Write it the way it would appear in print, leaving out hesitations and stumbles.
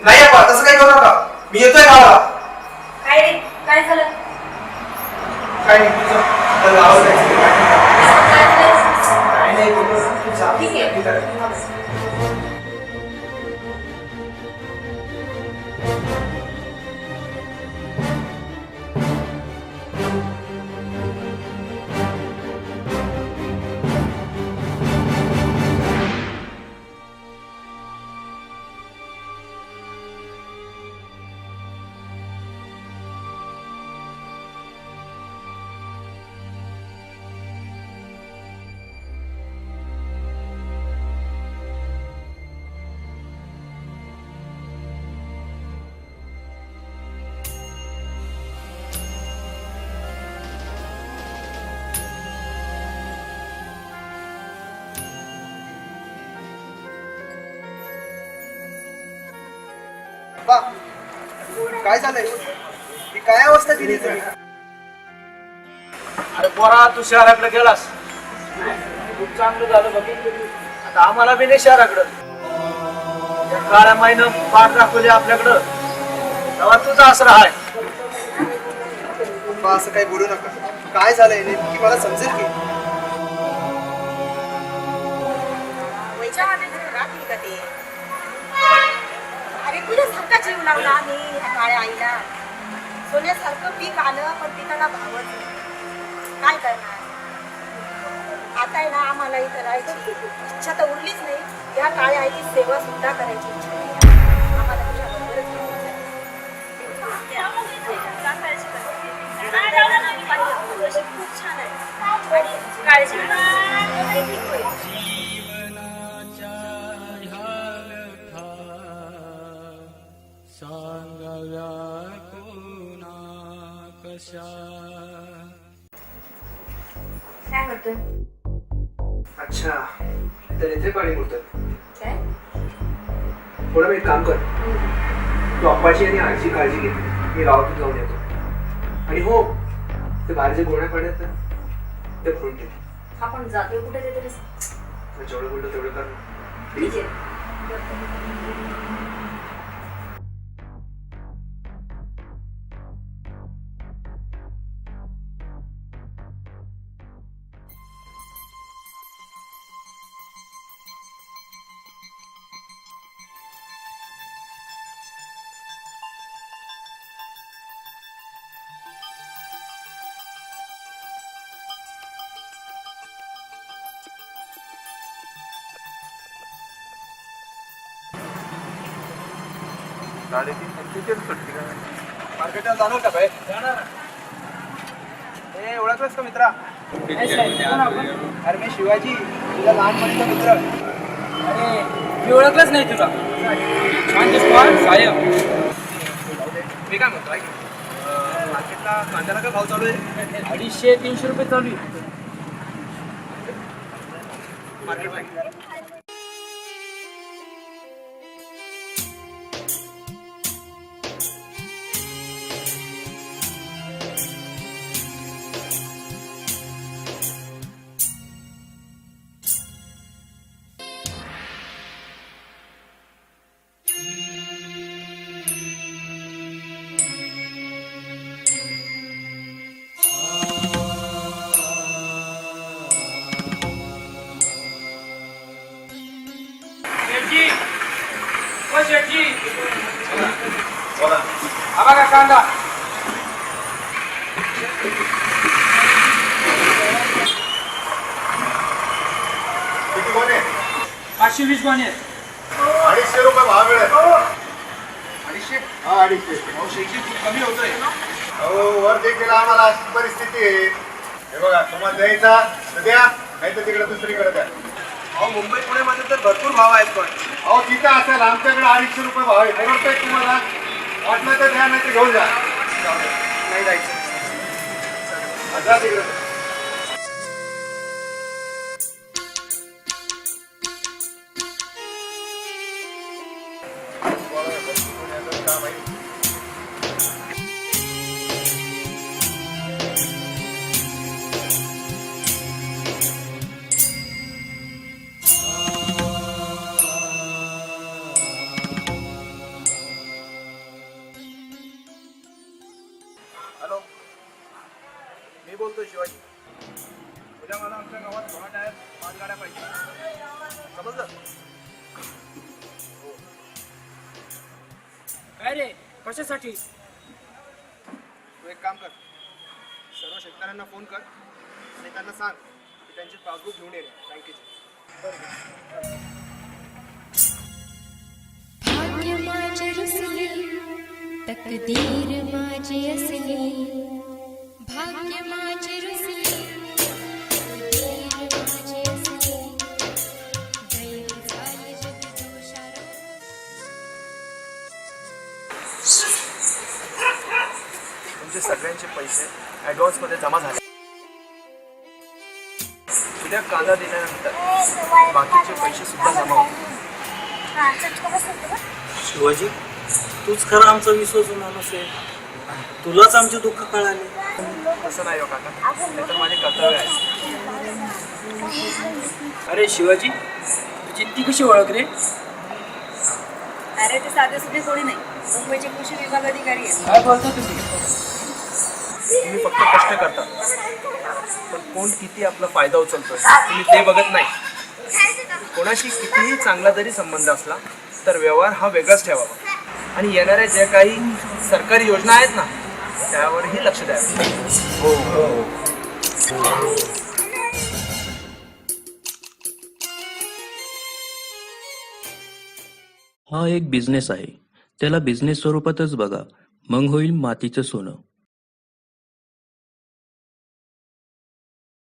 नाही अप्पा, तसं काही करू नका. मी येतोय गावाला. काय रे, काय झालं? काय नाही तुझं तर गावाला जायचं. काय नाही बोललो ना, तू जा. ठीक आहे. ठीक आहे. अप्पा, काय झालंय? ही काय अवस्था केली तुम्ही? अरे पोरा, तू शहराकडे गेलास, खूप चांगलं झालं बघितलं तू. आता आम्हाला बी नाही शहराकडं. त्या काळ्या माईनं पाठ दाखवली आपल्याकडं, तेव्हा तुझा आसरा आहे. अप्पा, असं काही बोलू नका. काय झालंय नेमकी मला समजेल की? वैच्यामध्ये राहतील का ते? अरे तुझ्यासारखा जीव लावला आम्ही ह्या काळ्या आईला. सोन्यासारखं पीक आलं पण पिकाला भावच नाही. काय करणार? आता आहे ना, आम्हाला इथं राहायची इच्छा तर उरलीच नाही. या काळ्या आईची सेवा सुद्धा करायची इच्छा नाही. आम्हाला तुझ्या बरोबरच राहायचं आहे. खूप छान आहे. काळजी सांगाव्या कोणा कशा. काय करतोय? अच्छा, तर इथे पाणी मुरतं. काय? थोडं एक काम कर, तू अप्पाची आणि आईची काळजी घे. मी गावातून जाऊन येतो. आणि हो, ते बाहेरचे गोण्या पाण्यात ना, ते भरून ठेव. आपण जातोय कुठे ते तरी? जेवढं बोलतो तेवढं कर. ठीक आहे. मार्केटला जाणार का बाहेर? ए, ओळखलंस का मित्रा? अरे मी शिवाजी, तुझा लहानपणीचा मित्र. अरे मी ओळखलंच नाही तुला. छान दिसतो साहेब. मी काय म्हणतो, ऐक, मार्केटला कांद्याला काय भाव चालू आहे? 250-300 रुपये चालू आहे. मार्केटला शेटजी, हा बघा कांदा. किती गोणे? 520 गोणे. 250 रुपये भाव मिळेल. 250? हा, 250. भाऊ शेती खूप कमी होतोय. अहो, वर देखील आम्हाला अशी परिस्थिती आहे. हे बघा, तुम्हाला द्यायचा तर द्या, नाही तर तिकडे दुसरीकडे द्या. अहो, मुंबई पुण्यामध्ये तर भरपूर भाव आहेत. पण अहो, तिथं असेल, आमच्याकडे 250 रुपये भाव आहे. परवडतंय तुम्हाला? वाटलं तर द्या, नाही तर घेऊन जा. नाही जायचं. जा तिकडे. काय रे कशासाठी? तू एक काम कर, सर्व शेतकऱ्यांना फोन कर आणि त्यांना सांग की त्यांची पासबुक घेऊन ये बँकेची. भाग्य माझे रुसले तकदीर माझी असली भाग्य माझे रुसले तकदीर माझी असली दैव झाले जग दोषार तुमचे सगळ्यांचे पैसे ऍडव्हान्स मध्ये जमा झाले. उद्या कांदा दिल्यानंतर बाकीचे पैसे सुद्धा जमा होतील. शिवाजी तूच खरा आमचा विश्वासू माणूस आहे. तुलाच आमचे दुःख कळाले. तसं नाही हो काका, हे तर माझे कर्तव्य आहे. अरे शिवाजी तुझी ती कशी ओळख रे? अरे ते साधे सुधे कोणी नाही, मुंबईचे कृषी विभाग अधिकारी आहेत. काय बोलतो तुम्ही? तुम्ही फक्त कष्ट करता, पण कोण किती आपला फायदा उचलतोय तुम्ही ते बघत नाही. कोणाशी कितीही चांगला जरी संबंध असला तर व्यवहार हा वेगळाच ठेवावा आणि येणाऱ्या ज्या काही सरकारी योजना आहेत ना त्यावरही लक्ष द्यावं. हा एक बिझनेस आहे, त्याला बिझनेस स्वरूपातच बघा, मग होईल मातीचं सोनं.